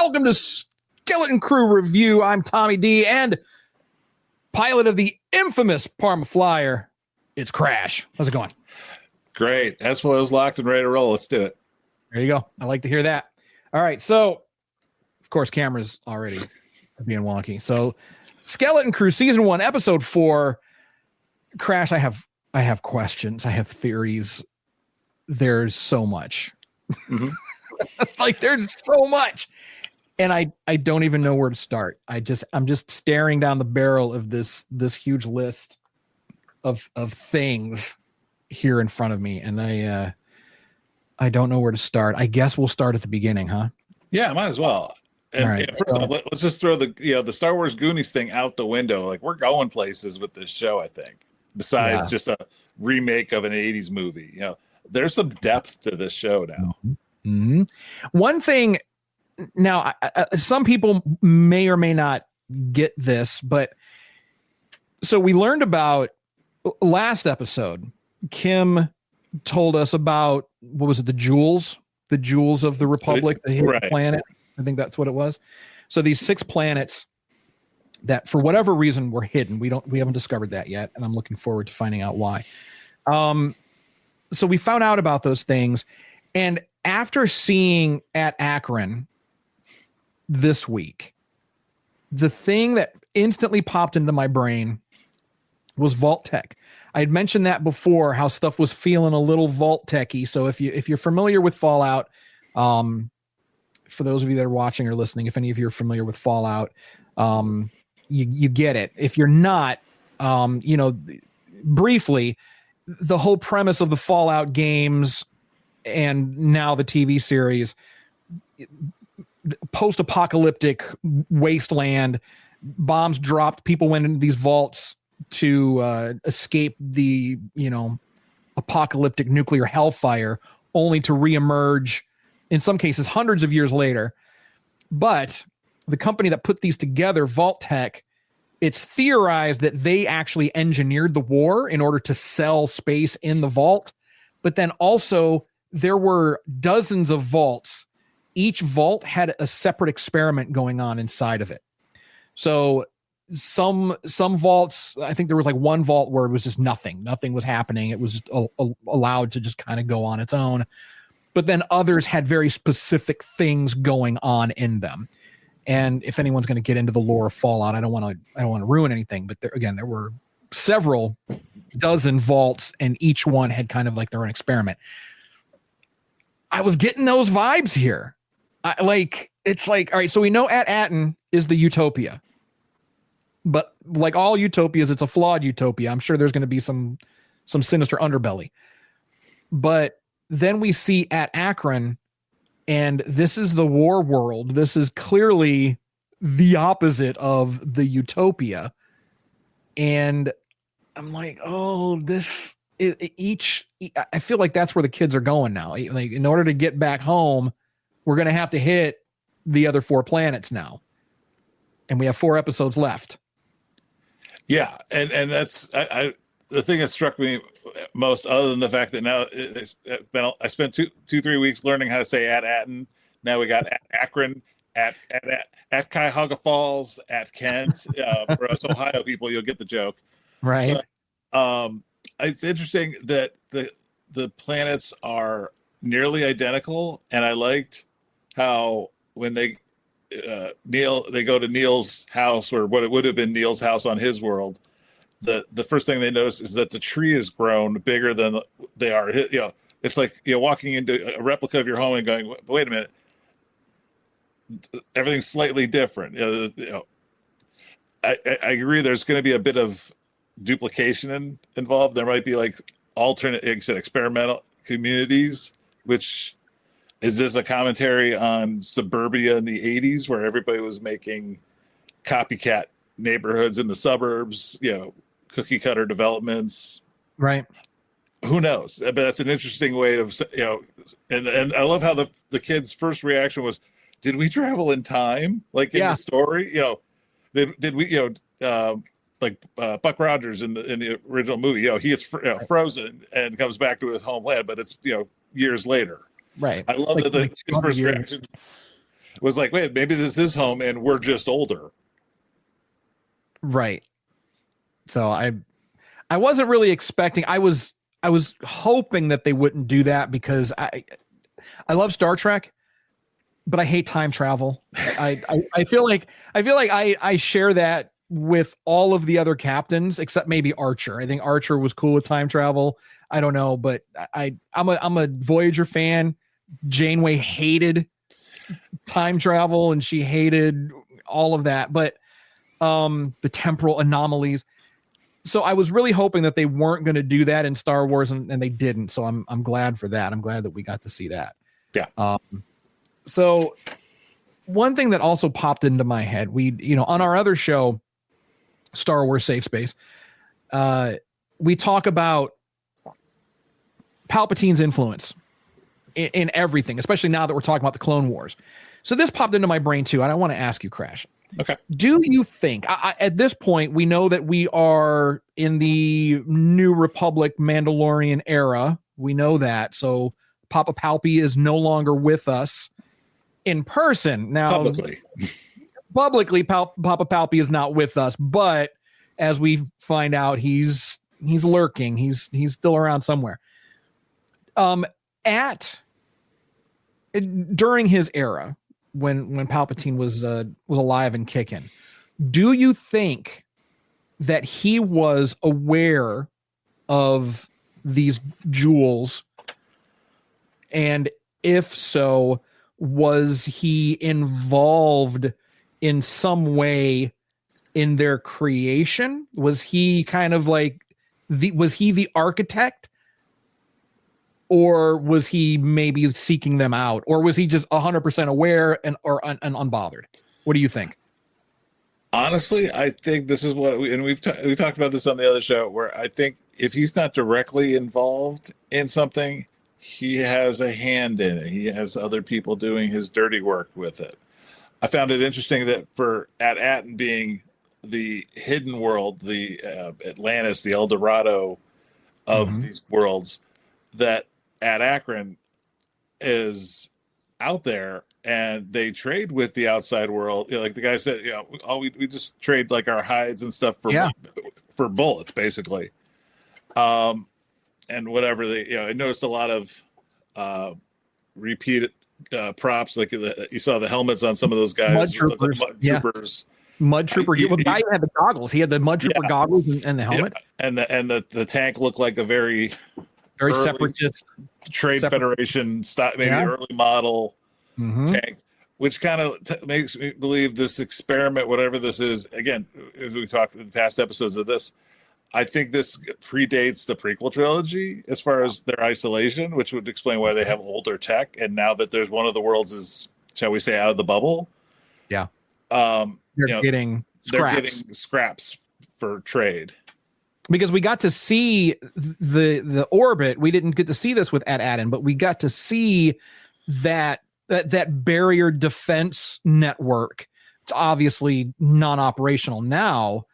welcome to Skeleton Crew Review. I'm Tommy D, and pilot of the infamous Parma Flyer, it's Crash. How's it going? Great. S-Foil is locked and ready to roll. Let's do it. There you go. I like to hear that. All right, so, of course, camera's already being wonky. So, Skeleton Crew Season 1, Episode 4. Crash, I have questions. I have theories. There's so much. Mm-hmm. Like, there's so much. And I don't even know where to start. I'm just staring down the barrel of this huge list of things here in front of me, and I don't know where to start. I guess we'll start at the beginning, huh? Yeah, might as well. And right, first off, let's just throw the Star Wars Goonies thing out the window. Like, we're going places with this show, I think. Besides just a remake of an 80s movie. There's some depth to this show now. Mm-hmm. One thing now, some people may or may not get this, but so we learned about last episode. Kim told us about, what was it, the jewels of the Republic, the hidden planet. I think that's what it was. So these 6 planets that for whatever reason were hidden. We haven't discovered that yet, and I'm looking forward to finding out why. So we found out about those things, and after seeing at Akron this week, the thing that instantly popped into my brain was Vault Tech. I had mentioned that before, how stuff was feeling a little Vault Tech-y. So if you're familiar with Fallout, for those of you that are watching or listening, if any of you are familiar with Fallout, you get it. If you're not, briefly, the whole premise of the Fallout games and now the TV series, post-apocalyptic wasteland, bombs dropped, people went into these vaults to escape the apocalyptic nuclear hellfire, only to reemerge in some cases hundreds of years later. But the company that put these together, Vault Tech, it's theorized that they actually engineered the war in order to sell space in the vault. But then also there were dozens of vaults. Each vault had a separate experiment going on inside of it. So some vaults, I think there was like one vault where it was just nothing was happening. It was allowed to just kind of go on its own. But then others had very specific things going on in them. And if anyone's going to get into the lore of Fallout, I don't want to ruin anything. But there were several dozen vaults, and each one had kind of like their own experiment. I was getting those vibes here. It's like, all right, so we know Aten is the utopia. But like all utopias, it's a flawed utopia. I'm sure there's going to be some sinister underbelly. But then we see at Akron, and this is the war world. This is clearly the opposite of the utopia. And I'm like, oh, I feel like that's where the kids are going now. Like, in order to get back home, we're going to have to hit the other 4 planets now. And we have 4 episodes left. Yeah. And that's, the thing that struck me most, other than the fact that now I spent 2-3 weeks learning how to say at Aten. Now we got at Akron, at Cuyahoga Falls, at Kent. For us Ohio people, you'll get the joke, right? But, it's interesting that the planets are nearly identical, and I liked how when they go to Neil's house, or what it would have been Neil's house on his world. The first thing they notice is that the tree has grown bigger than they are. It's like walking into a replica of your home and going, wait a minute, everything's slightly different. I agree. There's going to be a bit of duplication involved. There might be like alternate, experimental communities. Which is this a commentary on suburbia in the 80s, where everybody was making copycat neighborhoods in the suburbs? Cookie cutter developments, right? Who knows? But that's an interesting way of, and I love how the kid's first reaction was, did we travel in time? Like in the story, did we, like Buck Rogers in the original movie, he gets frozen and comes back to his homeland, but it's, years later. Right. I love that his first reaction. was like, wait, maybe this is home and we're just older. Right. So I wasn't really expecting. I was hoping that they wouldn't do that because I love Star Trek, but I hate time travel. I feel like I share that with all of the other captains except maybe Archer. I think Archer was cool with time travel. I don't know, but I'm a Voyager fan. Janeway hated time travel and she hated all of that, but the temporal anomalies. So I was really hoping that they weren't going to do that in Star Wars, and they didn't. So I'm glad for that. I'm glad that we got to see that. Yeah. So one thing that also popped into my head, on our other show, Star Wars Safe Space, we talk about Palpatine's influence in everything, especially now that we're talking about the Clone Wars. So this popped into my brain too, and I want to ask you, Crash. Okay. Do you think, at this point, we know that we are in the New Republic Mandalorian era. We know that. So Papa Palpy is no longer with us in person. Now, publicly, Papa Palpy is not with us, but as we find out, he's lurking. He's still around somewhere. During his era, when Palpatine was alive and kicking, do you think that he was aware of these jewels? And if so, was he involved in some way in their creation? Was he kind of like was he the architect? Or was he maybe seeking them out? Or was he just 100% aware and unbothered? What do you think? Honestly, I think this is what we talked about this on the other show, where I think if he's not directly involved in something, he has a hand in it. He has other people doing his dirty work with it. I found it interesting that for At-Aten being the hidden world, the Atlantis, the El Dorado of these worlds, that Ad-Akron is out there and they trade with the outside world. Like the guy said, we just trade like our hides and stuff for bullets, basically. And whatever I noticed a lot of repeated props. Like you saw the helmets on some of those guys. Mud troopers. Mud trooper. The guy who had the goggles. He had the mud trooper goggles and the helmet. Yeah. And the tank looked like a very separatist Trade Federation style, maybe early model tank, which kind of makes me believe this experiment, whatever this is, again, as we talked in past episodes of this, I think this predates the prequel trilogy as far as their isolation, which would explain why they have older tech. And now that there's one of the worlds is, shall we say, out of the bubble. Yeah. They're getting scraps for trade. Because we got to see the orbit. We didn't get to see this with At-Aten, but we got to see that barrier defense network. It's obviously non-operational now,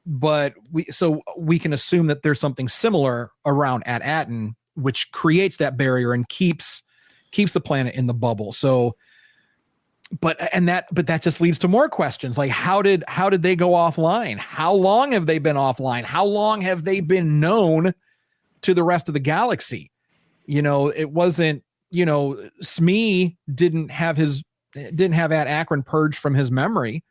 but we can assume that there's something similar around At-Aten, which creates that barrier and keeps the planet in the bubble. So, but that just leads to more questions. Like, how did they go offline? How long have they been offline? How long have they been known to the rest of the galaxy? It wasn't, Smee didn't have Ad-Akron purged from his memory.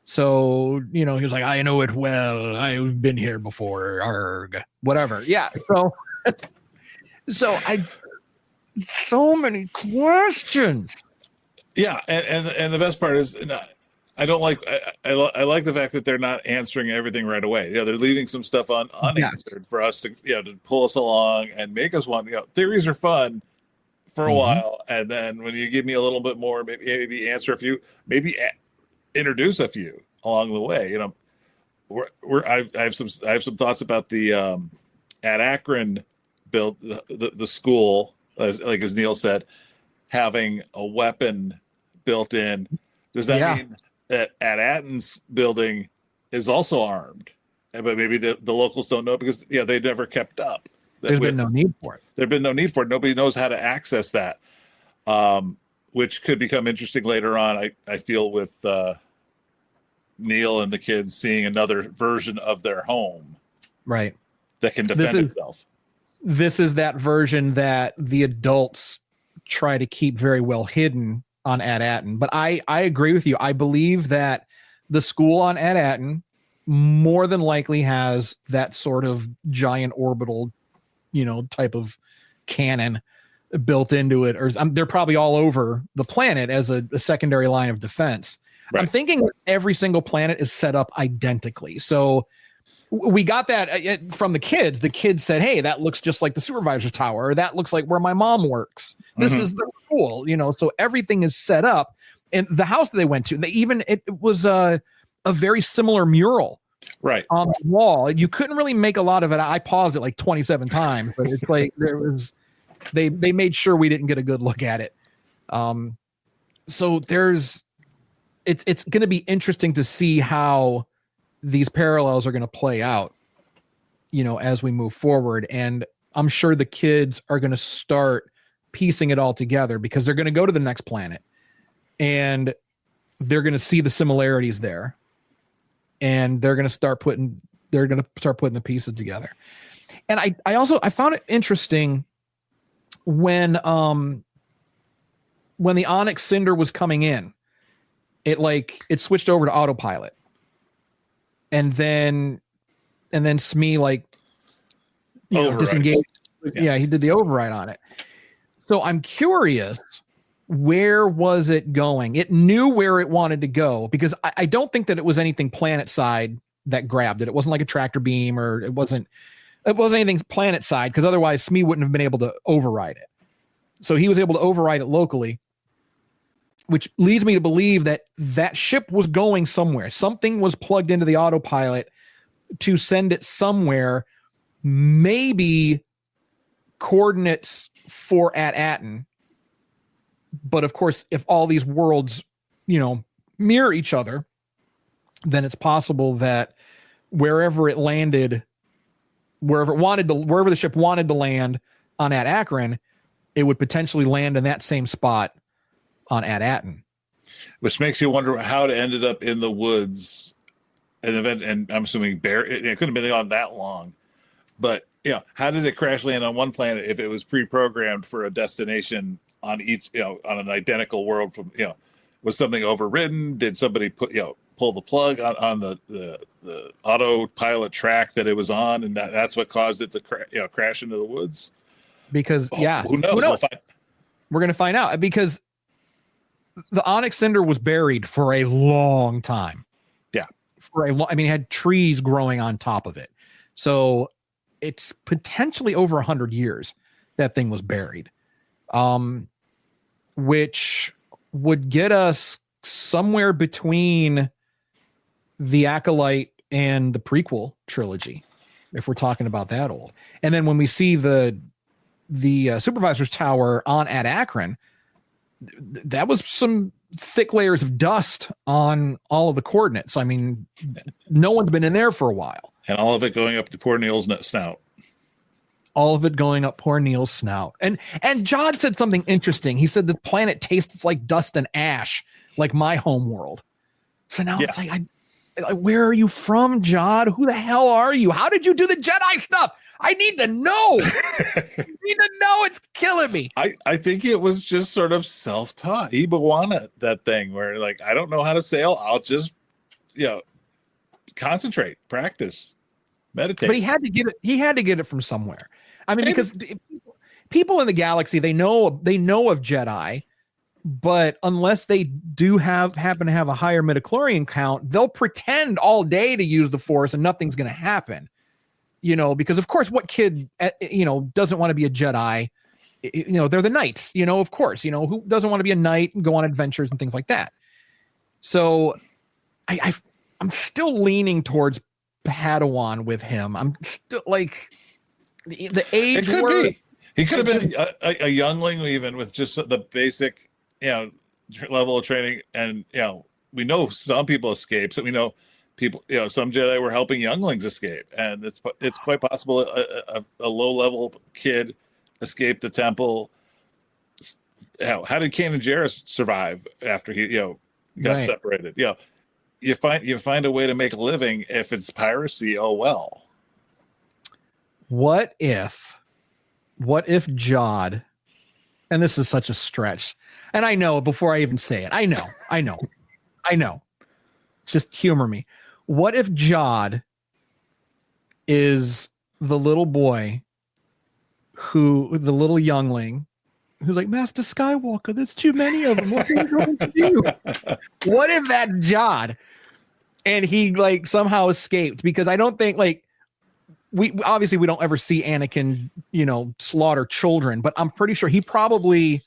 So, he was like, I know it well. I've been here before. Arg, whatever. Yeah. So many questions. Yeah, and the best part is, I don't like. I like the fact that they're not answering everything right away. They're leaving some stuff unanswered for us to to pull us along and make us want. Theories are fun for a while, and then when you give me a little bit more, maybe answer a few, maybe introduce a few along the way. I have some thoughts about the Ad-Akron build, the school, like as Neil said, having a weapon built in. Does that mean that At-Aten's building is also armed? But maybe the locals don't know because they never kept up. There's been no need for it. There's been no need for it. Nobody knows how to access that. which could become interesting later on. I feel with Neil and the kids seeing another version of their home, right, that can defend itself. This is that version that the adults try to keep very well hidden on At-Aten. But I agree with you. I believe that the school on At-Aten more than likely has that sort of giant orbital, type of cannon built into it, or they're probably all over the planet as a secondary line of defense. Right. I'm thinking every single planet is set up identically. So we got that from the kids. The kids said, "Hey, that looks just like the supervisor's tower, or that looks like where my mom works. This is the school," So everything is set up. And the house that they went to, it was a very similar mural, right, on the wall. You couldn't really make a lot of it. I paused it like 27 times, but it's like they made sure we didn't get a good look at it. So it's going to be interesting to see how these parallels are going to play out, as we move forward. And I'm sure the kids are going to start piecing it all together, because they're going to go to the next planet and they're going to see the similarities there, and they're going to start putting the pieces together. And I found it interesting when the Onyx Cinder was coming in, it switched over to autopilot. And then Smee disengaged. Yeah, he did the override on it. So I'm curious, where was it going? It knew where it wanted to go, because I don't think that it was anything planet side that grabbed it. It wasn't like a tractor beam, or it wasn't anything planet side, because otherwise Smee wouldn't have been able to override it. So he was able to override it locally, which leads me to believe that ship was going somewhere. Something was plugged into the autopilot to send it somewhere, maybe coordinates for At-Aten. But of course, if all these worlds, mirror each other, then it's possible that wherever it landed, wherever the ship wanted to land on At-Akron, it would potentially land in that same spot on At-Aten. Which makes you wonder how it ended up in the woods, and I'm assuming it couldn't have been on that long. But how did it crash land on one planet if it was pre-programmed for a destination on each, on an identical world from, was something overridden? Did somebody pull the plug on the autopilot track that it was on, and that's what caused it to crash into the woods? Because who knows? We're going to find out, because the Onyx Cinder was buried for a long time. Yeah. It had trees growing on top of it. So it's potentially over 100 years that thing was buried. Which would get us somewhere between the Acolyte and the prequel trilogy, if we're talking about that old. And then when we see the supervisor's tower on At-Akron, that was some thick layers of dust on all of the coordinates. I mean, no one's been in there for a while. And all of it going up to poor Neil's snout. All of it going up poor Neil's snout. And Jod said something interesting. He said the planet tastes like dust and ash, like my home world. So now it's like, where are you from, Jod? Who the hell are you? How did you do the Jedi stuff? I need to know. It's killing me. I think it was just sort of self-taught. Ibawana, that thing where I don't know how to sail. I'll just, concentrate, practice, meditate. But he had to get it. He had to get it from somewhere. I mean, because people in the galaxy, they know of Jedi, but unless they do happen to have a higher midichlorian count, they'll pretend all day to use the Force and nothing's going to happen. Because of course, what kid, doesn't want to be a Jedi? They're the knights, of course, who doesn't want to be a knight and go on adventures and things like that. So I'm still leaning towards Padawan with him. I'm still the age. It could be. He could have been a youngling, even with just the basic, level of training. And, we know some people escape. So we know people, some Jedi were helping younglings escape. And it's quite possible a low level kid escaped the temple, how did Kanan Jarrus survive after he got Right. separated? You find a way to make a living. If it's piracy, oh well. What if Jod, and this is such a stretch, and I know before I even say it, I know. Just humor me. What if Jod is the little boy the little youngling who's like, Master Skywalker, there's too many of them. What are you going to do? What if that's Jod? And he like somehow escaped, because I don't think like we don't ever see Anakin, slaughter children, but I'm pretty sure he probably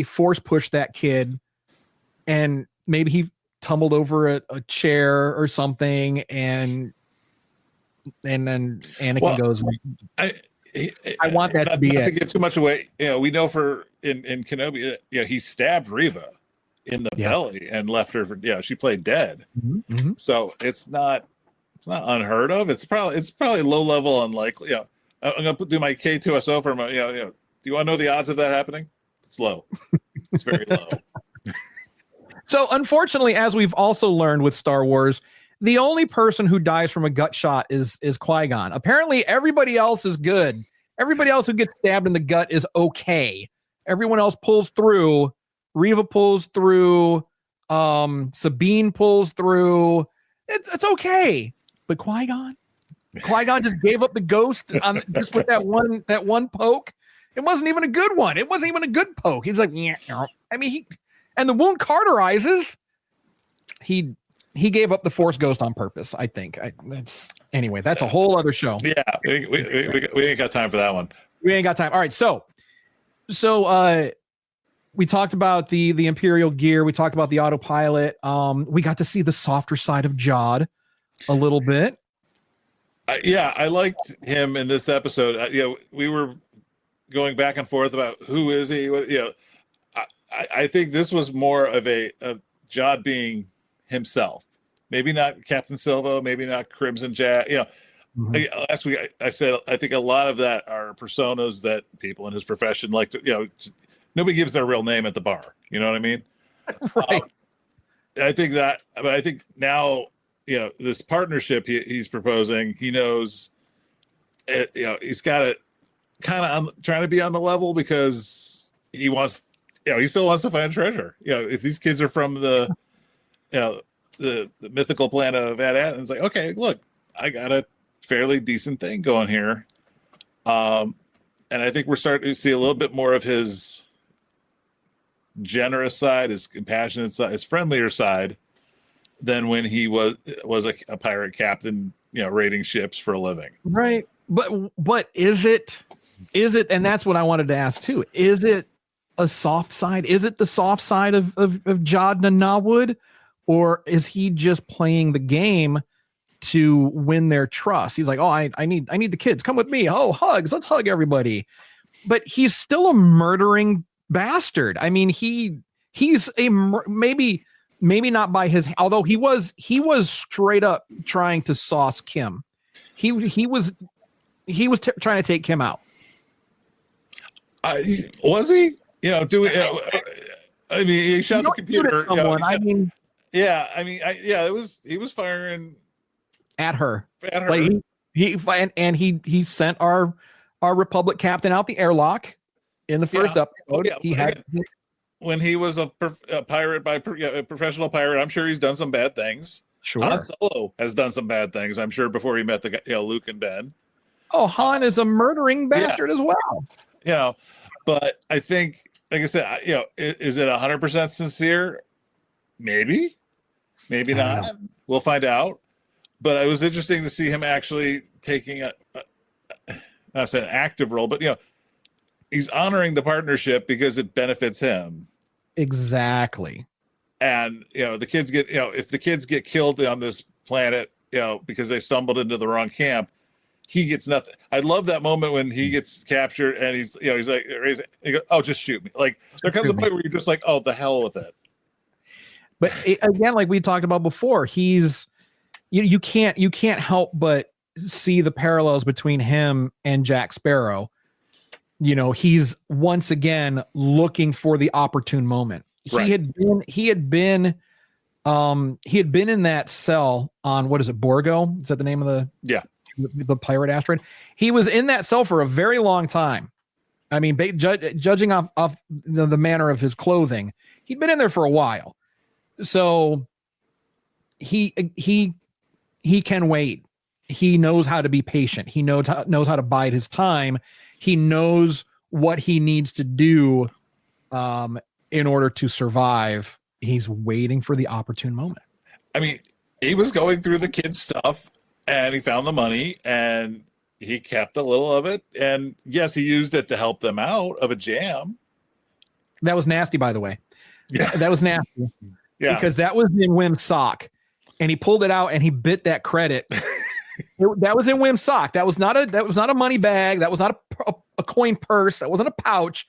force pushed that kid, and maybe he tumbled over a chair or something, and then Anakin goes. I want that to be not it. to give too much away. We know in Kenobi, he stabbed Reva in the belly and left her for, she played dead. Mm-hmm. So it's not unheard of. It's probably low level unlikely. I'm gonna do my K2SO for my, do you want to know the odds of that happening? It's low. It's very low. So unfortunately, as we've also learned with Star Wars, the only person who dies from a gut shot is Qui-Gon. Apparently, everybody else is good. Everybody else who gets stabbed in the gut is okay. Everyone else pulls through. Reva pulls through. Sabine pulls through. It's okay. But Qui-Gon just gave up the ghost just with that one poke. It wasn't even a good one. It wasn't even a good poke. He's like, I mean, and the wound cauterizes. He gave up the Force Ghost on purpose, I think. That's a whole other show. Yeah, we ain't got time for that one. We ain't got time. All right, so we talked about the Imperial gear. We talked about the autopilot. We got to see the softer side of Jod a little bit. I liked him in this episode. We were going back and forth about who is he. I think this was more of a Jod being himself. Maybe not Captain Silva, maybe not Crimson Jack. Last week I said I think a lot of that are personas that people in his profession like to. Nobody gives their real name at the bar. You know what I mean? Right. I think that, but I think now this partnership he's proposing. He knows, he's got to kind of trying to be on the level, because he wants. He still wants to find treasure. If these kids are from the mythical planet of Ad-Ad, it's like, okay, look, I got a fairly decent thing going here. And I think we're starting to see a little bit more of his generous side, his compassionate side, his friendlier side than when he was a pirate captain, raiding ships for a living. Right. But is it, and that's what I wanted to ask too. Is it a soft side? Is it the soft side of Jod Nanawood, or is he just playing the game to win their trust? He's like, oh, I need the kids. Come with me. Oh, hugs. Let's hug everybody. But he's still a murdering bastard. I mean, he's maybe not by his, although he was straight up trying to sauce Kim. He was trying to take Kim out. Was he? I mean, he shot the computer. He was firing at her. Like he sent our Republic captain out the airlock in the first episode. When he was a pirate a professional pirate. I'm sure he's done some bad things. Sure, Han Solo has done some bad things. I'm sure before he met the Luke and Ben. Oh, Han is a murdering bastard as well. But I think, like I said, is it 100% sincere? Maybe not. We'll find out. But it was interesting to see him actually taking not an active role, but he's honoring the partnership because it benefits him. Exactly. And the kids get if the kids get killed on this planet, because they stumbled into the wrong camp, he gets nothing. I love that moment when he gets captured and he's like, he goes, oh, just shoot me. Like there comes a point where you're just like, oh, the hell with it. But again, like we talked about before, he's you can't help but see the parallels between him and Jack Sparrow. He's once again looking for the opportune moment. Right. He had been in that cell on, what is it, Borgo? Is that the name of the pirate asteroid? He was in that cell for a very long time. I mean, judging off the manner of his clothing, he'd been in there for a while. So he can wait. He knows how to be patient. He knows how to bide his time. He knows what he needs to do in order to survive. He's waiting for the opportune moment. I mean, he was going through the kids' stuff and he found the money and he kept a little of it. And yes, he used it to help them out of a jam. That was nasty, by the way. Yeah. That was nasty. Yeah. Because that was in Wim's sock and he pulled it out and he bit that credit. That was in Wim's sock. That was not a money bag. That was not a coin purse. That wasn't a pouch.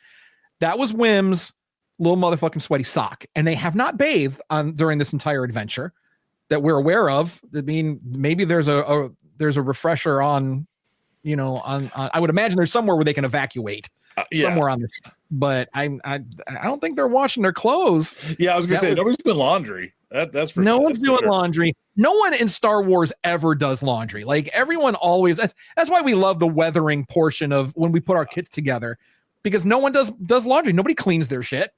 That was Wim's little motherfucking sweaty sock. And they have not bathed during this entire adventure that we're aware of. I mean, maybe there's a refresher on, I would imagine there's somewhere where they can evacuate somewhere on this, but I don't think they're washing their clothes. Yeah. I was going to say, nobody's doing laundry. That's for no one's doing laundry. No one in Star Wars ever does laundry. Like everyone always, that's why we love the weathering portion of when we put our kits together, because no one does laundry. Nobody cleans their shit.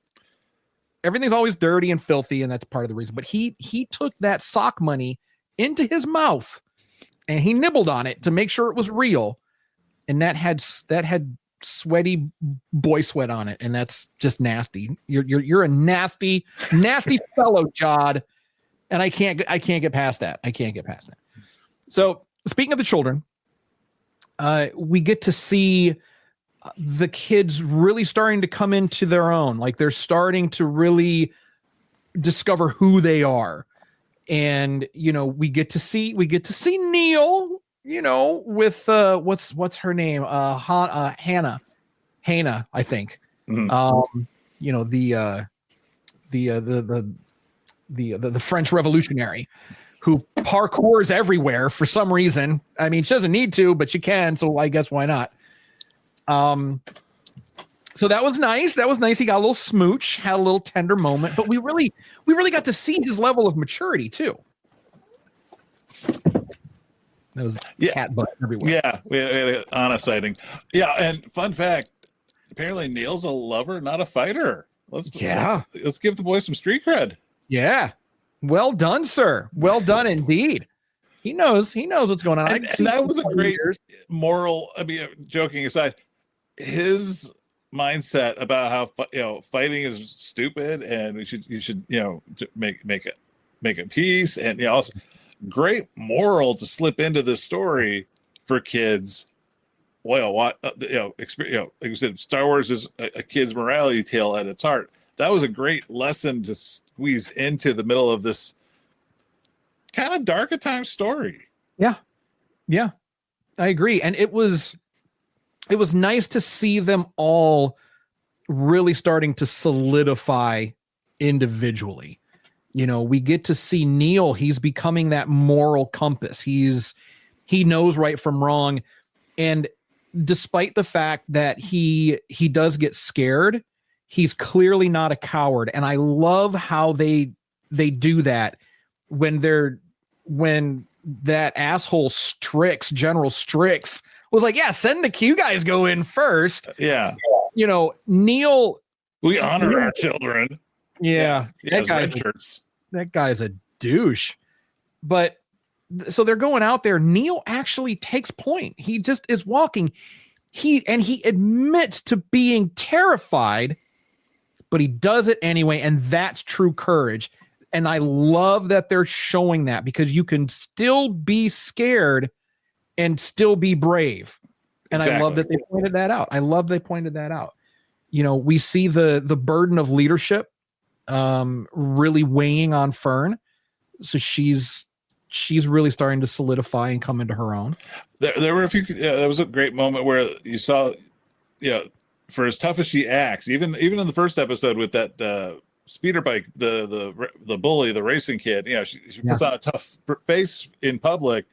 Everything's always dirty and filthy, and that's part of the reason. But he took that sock money into his mouth and he nibbled on it to make sure it was real. And that had sweaty boy sweat on it, and that's just nasty. You're a nasty fellow, Jod. And I can't get past that. So speaking of the children, we get to see the kids really starting to come into their own. Like they're starting to really discover who they are. And, we get to see Neil, with, what's her name? Hannah, I think. Mm-hmm. The French revolutionary who parkours everywhere for some reason. I mean, she doesn't need to, but she can. So I guess why not? So that was nice. He got a little smooch, had a little tender moment, but we really got to see his level of maturity too. That was cat butt everywhere. Yeah, we had an Anna sighting. Yeah, and fun fact, apparently Neil's a lover, not a fighter. Let's give the boy some street cred. Yeah. Well done, sir. Well done indeed. He knows what's going on. And that was a great moral, I mean, joking aside, his mindset about how fighting is stupid and you should make a peace, and also great moral to slip into this story for kids. Well, like you said, Star Wars is a kid's morality tale at its heart. That was a great lesson to squeeze into the middle of this kind of dark at times story. Yeah, I agree. And it was nice to see them all really starting to solidify individually. We get to see Neil. He's becoming that moral compass. He knows right from wrong. And despite the fact that he does get scared, he's clearly not a coward. And I love how they do that when that asshole General Strix was like, yeah, send you guys go in first. Yeah. Neil. We honor our children. Yeah. That guy's a douche. But so they're going out there. Neil actually takes point. He just is walking. He admits to being terrified, but he does it anyway. And that's true courage. And I love that they're showing that, because you can still be scared and still be brave. And exactly. I love that they pointed that out. We see the burden of leadership really weighing on Fern. So she's really starting to solidify and come into her own. There were a few. There was a great moment where you saw, for as tough as she acts, even in the first episode with that speeder bike, the bully, the racing kid, she puts on a tough face in public,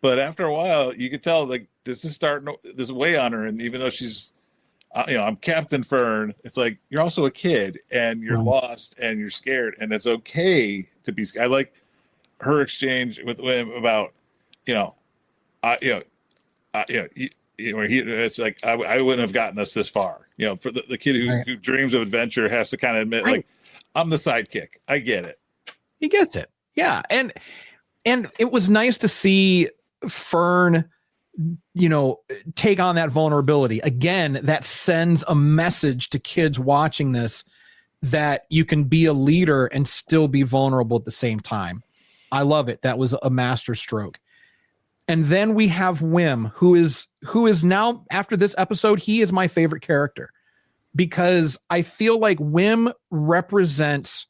but after a while, you could tell like this is starting this weigh on her, and even though she's I'm Captain Fern. It's like you're also a kid and you're lost and you're scared, and it's okay to be. I like her exchange with him about, you know, where it's like I wouldn't have gotten us this far. You know, for the kid who dreams of adventure has to kind of admit, like, I'm the sidekick. I get it. He gets it. Yeah, and it was nice to see Fern, take on that vulnerability. Again, that sends a message to kids watching this that you can be a leader and still be vulnerable at the same time. I love it. That was a master stroke. And then we have Wim, who is now, after this episode, he is my favorite character, because I feel like Wim represents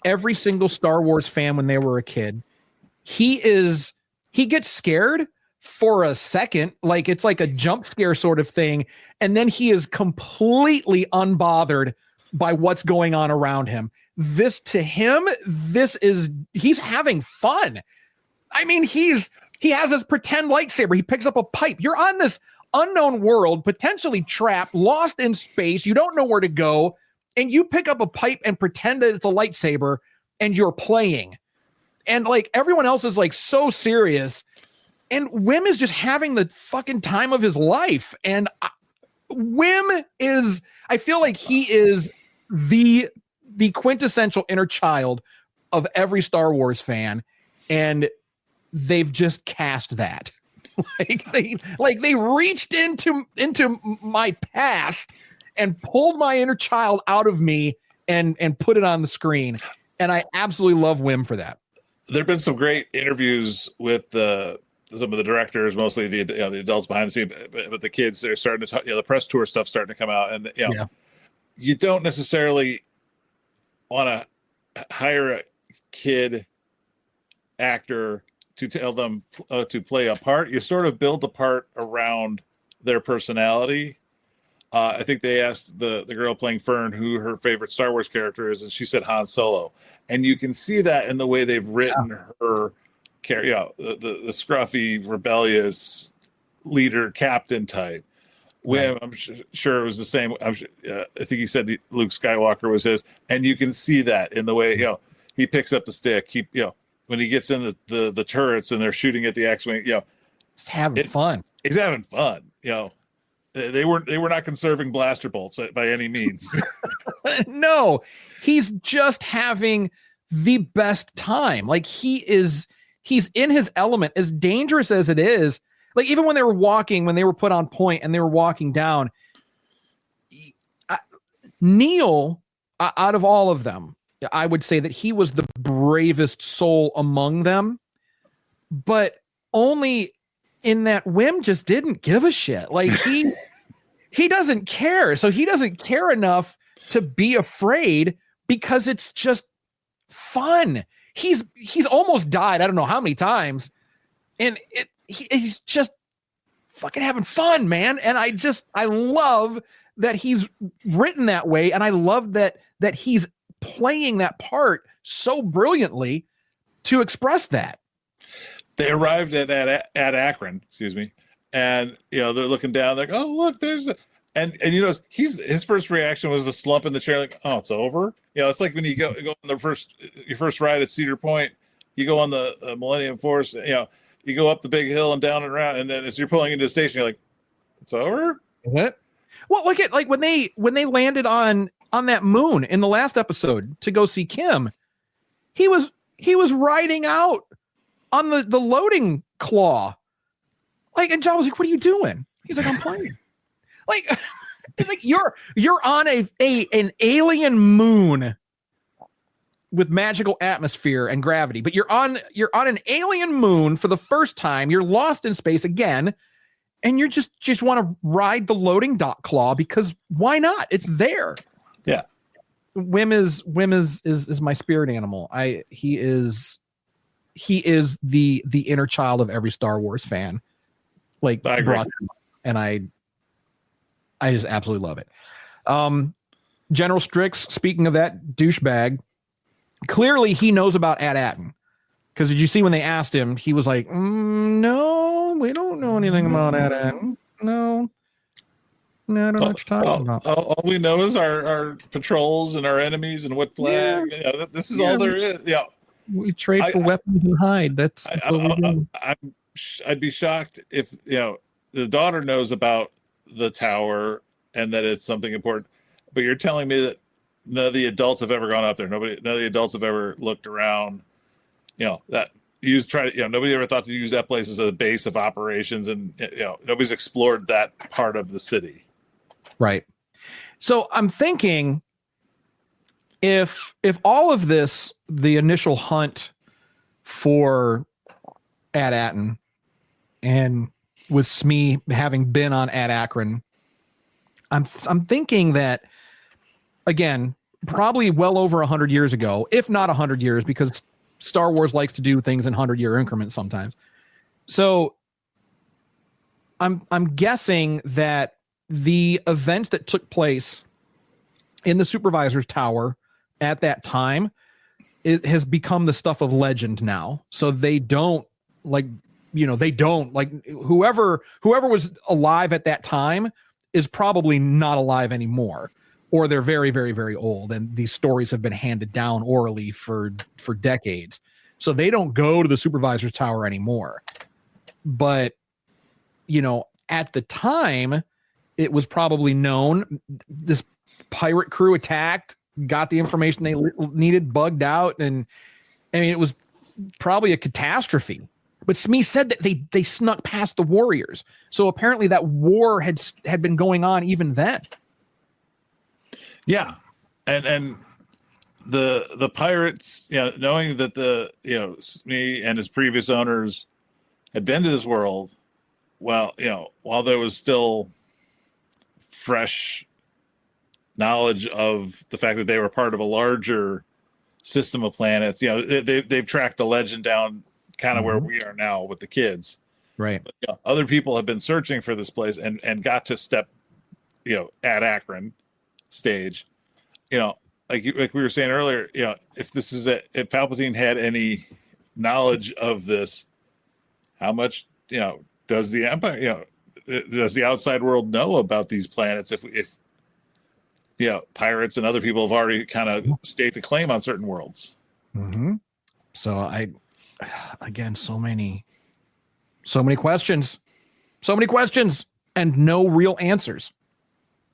every single Star Wars fan when they were a kid. He gets scared for a second, like it's like a jump scare sort of thing, and then he is completely unbothered by what's going on around him. This, to him, he's having fun. I mean, he has his pretend lightsaber. He picks up a pipe. You're on this unknown world, potentially trapped, lost in space. You don't know where to go, and you pick up a pipe and pretend that it's a lightsaber, and you're playing. And like everyone else is like so serious, and Wim is just having the fucking time of his life. And Wim is, I feel like he is the quintessential inner child of every Star Wars fan, and they've just cast that. they reached into my past and pulled my inner child out of me and put it on the screen. And I absolutely love Wim for that. There've been some great interviews with some of the directors, mostly the adults behind the scene, but the kids, they're starting to talk, the press tour stuff starting to come out, and you don't necessarily want to hire a kid actor to tell them to play a part. You sort of build the part around their personality. I think they asked the girl playing Fern who her favorite Star Wars character is, and she said Han Solo. And you can see that in the way they've written her character, the scruffy, rebellious leader, captain type. Wim, I'm sure it was the same. I think he said Luke Skywalker was his, and you can see that in the way he picks up the stick. When he gets in the turrets and they're shooting at the X-wing, he's having fun. He's having fun. They were not conserving blaster bolts by any means. No, he's just having the best time. Like he's in his element, as dangerous as it is. Like even when they were put on point and they were walking down, Neil, out of all of them, I would say that he was the bravest soul among them, but only in that Wim just didn't give a shit. Like he doesn't care. So he doesn't care enough to be afraid because it's just fun. He's almost died. I don't know how many times. And he's just fucking having fun, man. And I love that he's written that way. And I love that he's playing that part so brilliantly to express that. They arrived at Akron, excuse me, and they're looking down. They're like, "Oh, look, there's," and his first reaction was to slump in the chair, like, "Oh, it's over." It's like when you go on your first ride at Cedar Point, you go on the Millennium Force, you go up the big hill and down and around, and then as you're pulling into the station, you're like, "It's over." Is it? Well, look at like when they landed on that moon in the last episode to go see Kim, he was riding out on the loading claw. Like, and John was like, "What are you doing?" He's like, "I'm playing." Like, it's like you're on an alien moon with magical atmosphere and gravity, but you're on an alien moon for the first time. You're lost in space again, and you just want to ride the loading dock claw because why not? It's there. Yeah. Wim is my spirit animal. He is the inner child of every Star Wars fan. Like, I agree. And I just absolutely love it. General Strix, speaking of that douchebag, clearly he knows about AT-AT. Because did you see when they asked him, he was like, "No, we don't know anything about AT-AT. No, No, I don't know what you're talking about. All we know is our patrols and our enemies and what flag. This is all there is. We trade for weapons and hide. That's what we do. I'd be shocked if the daughter knows about the tower and that it's something important, but you're telling me that none of the adults have ever gone up there. None of the adults have ever looked around. Nobody ever thought to use that place as a base of operations, and nobody's explored that part of the city. Right. So I'm thinking if all of this, the initial hunt for Ad-Aten, and with Smee having been on Ad Akron, I'm thinking that, again, probably well over 100 years ago, if not 100 years, because Star Wars likes to do things in 100-year increments sometimes. So I'm guessing that the events that took place in the supervisor's tower at that time, it has become the stuff of legend now. So they don't whoever was alive at that time is probably not alive anymore, or they're very, very, very old. And these stories have been handed down orally for decades. So they don't go to the supervisor's tower anymore. But, at the time, it was probably known this pirate crew attacked, got the information they needed, bugged out. And I mean, it was probably a catastrophe. But Smee said that they snuck past the warriors. So apparently that war had been going on even then. Yeah. And the pirates, knowing that Smee and his previous owners had been to this world, while there was still fresh knowledge of the fact that they were part of a larger system of planets, they've tracked the legend down kind of where we are now with the kids. Right. But, other people have been searching for this place and got to step, at Akron stage, like we were saying earlier, if Palpatine had any knowledge of this, how much, does the Empire, does the outside world know about these planets? If pirates and other people have already kind of staked a claim on certain worlds. Mm-hmm. So again, so many questions, and no real answers.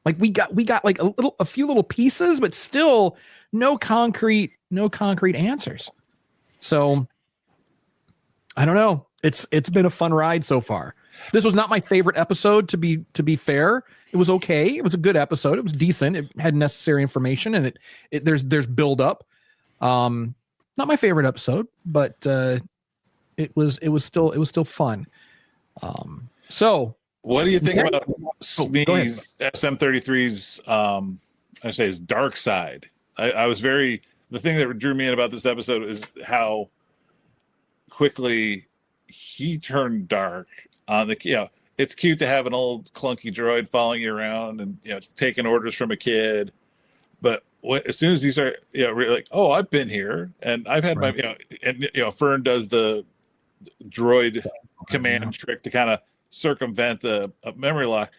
Like we got like a few little pieces, but still no concrete answers. So I don't know. It's been a fun ride so far. This was not my favorite episode, to be fair. It was okay. It was a good episode. It was decent. It had necessary information, and there's build up. Not my favorite episode, but it was still fun. So what do you think about Smee's SM-33's I say his dark side? I was the thing that drew me in about this episode is how quickly he turned dark on the it's cute to have an old clunky droid following you around and taking orders from a kid, but as soon as he started really like, oh, I've been here and I've had my Fern does the droid command trick to kind of circumvent a memory lock.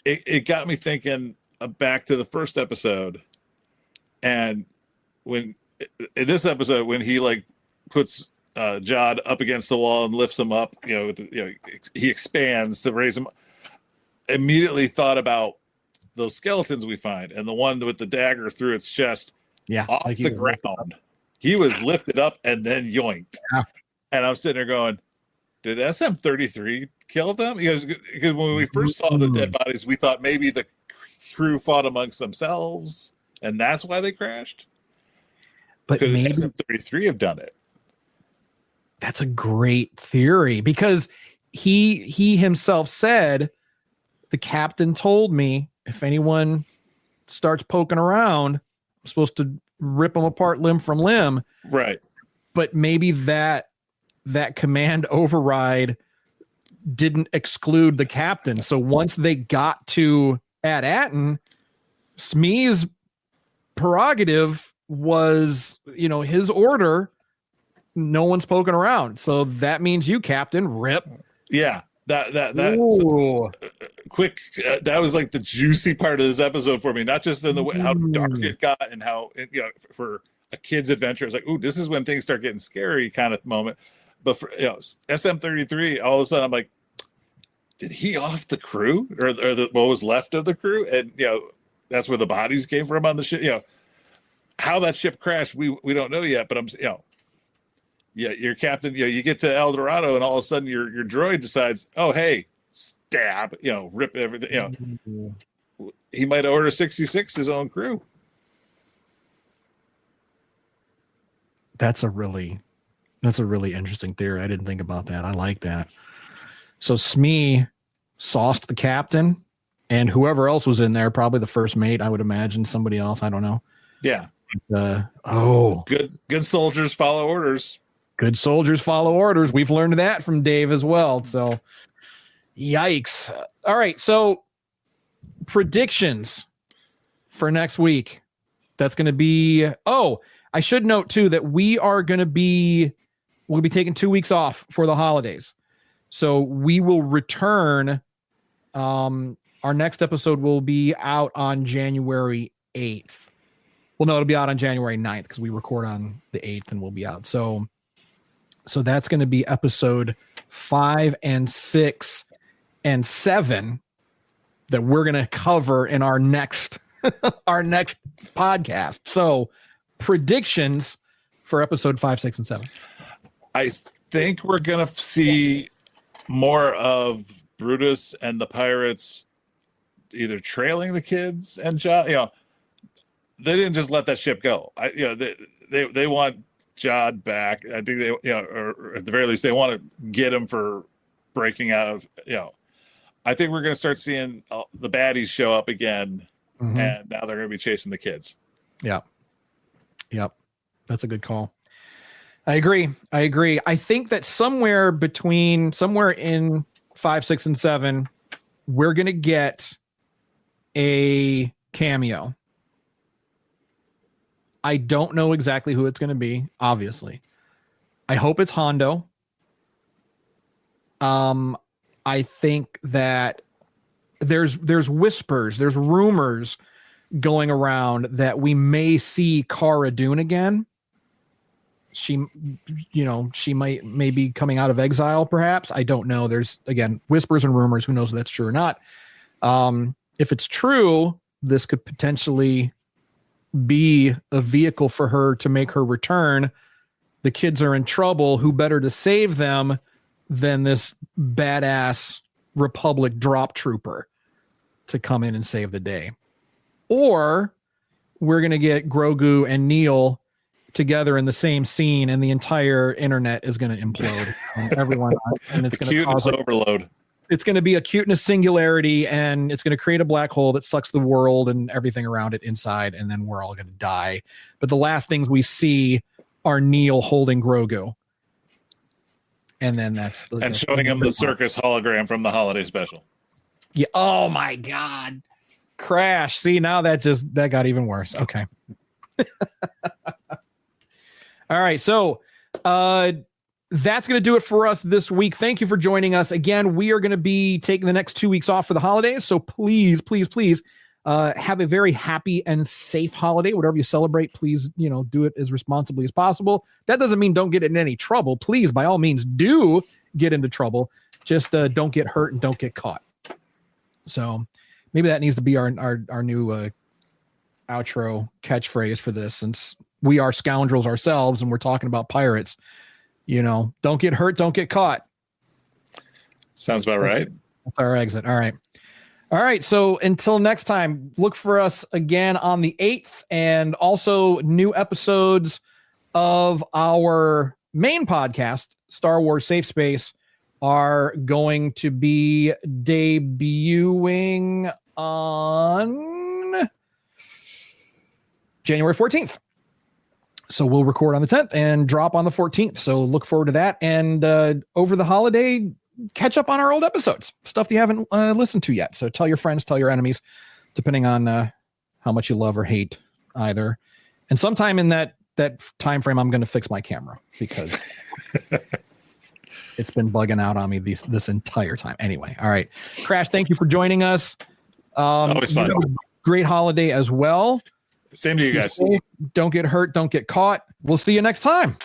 It got me thinking back to the first episode, and when in this episode when he like puts Jod up against the wall and lifts him up, he expands to raise him. Immediately thought about those skeletons we find, and the one with the dagger through its chest, off the ground. He was lifted up and then yoinked. Yeah. And I'm sitting there going, did SM-33 kill them? Because when we first saw the dead bodies, we thought maybe the crew fought amongst themselves, and that's why they crashed. But could maybe SM-33 have done it? That's a great theory, because he himself said, the captain told me if anyone starts poking around, I'm supposed to rip them apart limb from limb. Right. But maybe that command override didn't exclude the captain. So once they got to Ad-Aten, Smee's prerogative was, his order, no one's poking around. So that means you, Captain, rip. Yeah. That quick. That was like the juicy part of this episode for me. Not just in the way how dark it got and how for a kid's adventure, it's like, ooh, this is when things start getting scary kind of moment. But for SM-33, all of a sudden I'm like, did he off the crew or what was left of the crew? And that's where the bodies came from on the ship. How that ship crashed, we don't know yet. But I'm your captain. You get to El Dorado and all of a sudden your droid decides, oh hey, stab, rip everything. He might order 66 his own crew. That's a really interesting theory. I didn't think about that. I like that. So Smee sauced the captain and whoever else was in there, probably the first mate, I would imagine, somebody else. I don't know. Yeah. Good soldiers follow orders. Good soldiers follow orders. We've learned that from Dave as well. So yikes. All right. So predictions for next week. That's going to be, I should note too that we'll be taking 2 weeks off for the holidays. So we will return. Our next episode will be out on January 8th. Well, no, it'll be out on January 9th because we record on the 8th and we'll be out. So that's going to be episode 5 and 6 and 7 that we're going to cover in our next podcast. So predictions for episode 5, 6, and 7. I think we're going to see more of Brutus and the pirates either trailing the kids and Jod. They didn't just let that ship go. They want Jod back. I think they, or at the very least, they want to get him for breaking out of, I think we're going to start seeing the baddies show up again, and now they're going to be chasing the kids. Yeah. Yep. That's a good call. I agree. I think that somewhere in 5, 6, and 7, we're going to get a cameo. I don't know exactly who it's going to be, obviously. I hope it's Hondo. I think that there's whispers, there's rumors going around that we may see Cara Dune again. She may be coming out of exile, perhaps. I don't know. There's, again, whispers and rumors. Who knows if that's true or not? If it's true, this could potentially be a vehicle for her to make her return. The kids are in trouble. Who better to save them than this badass Republic drop trooper to come in and save the day? Or we're going to get Grogu and Neil together in the same scene, and the entire internet is going to implode. And everyone, and it's going to cause overload. It's going to be a cuteness singularity, and it's going to create a black hole that sucks the world and everything around it inside, and then we're all going to die. But the last things we see are Neil holding Grogu, and then showing him the circus hologram from the holiday special. Yeah. Oh my God. Crash. See, now that got even worse. Okay. All right. So, that's going to do it for us this week. Thank you for joining us. Again, we are going to be taking the next 2 weeks off for the holidays. So please, have a very happy and safe holiday. Whatever you celebrate, please, do it as responsibly as possible. That doesn't mean don't get in any trouble. Please, by all means, do get into trouble. Just don't get hurt and don't get caught. So maybe that needs to be our new outro catchphrase for this, since we are scoundrels ourselves and we're talking about pirates. Don't get hurt, don't get caught. Sounds about right. That's our exit. All right. So until next time, look for us again on the 8th, and also new episodes of our main podcast, Star Wars Safe Space, are going to be debuting on January 14th. So we'll record on the 10th and drop on the 14th. So look forward to that. And over the holiday, catch up on our old episodes, stuff you haven't listened to yet. So tell your friends, tell your enemies, depending on how much you love or hate either. And sometime in that time frame, I'm going to fix my camera because It's been bugging out on me this entire time. Anyway, all right. Crash, thank you for joining us. Always fun. You have a great holiday as well. Same to you guys. Don't get hurt. Don't get caught. We'll see you next time.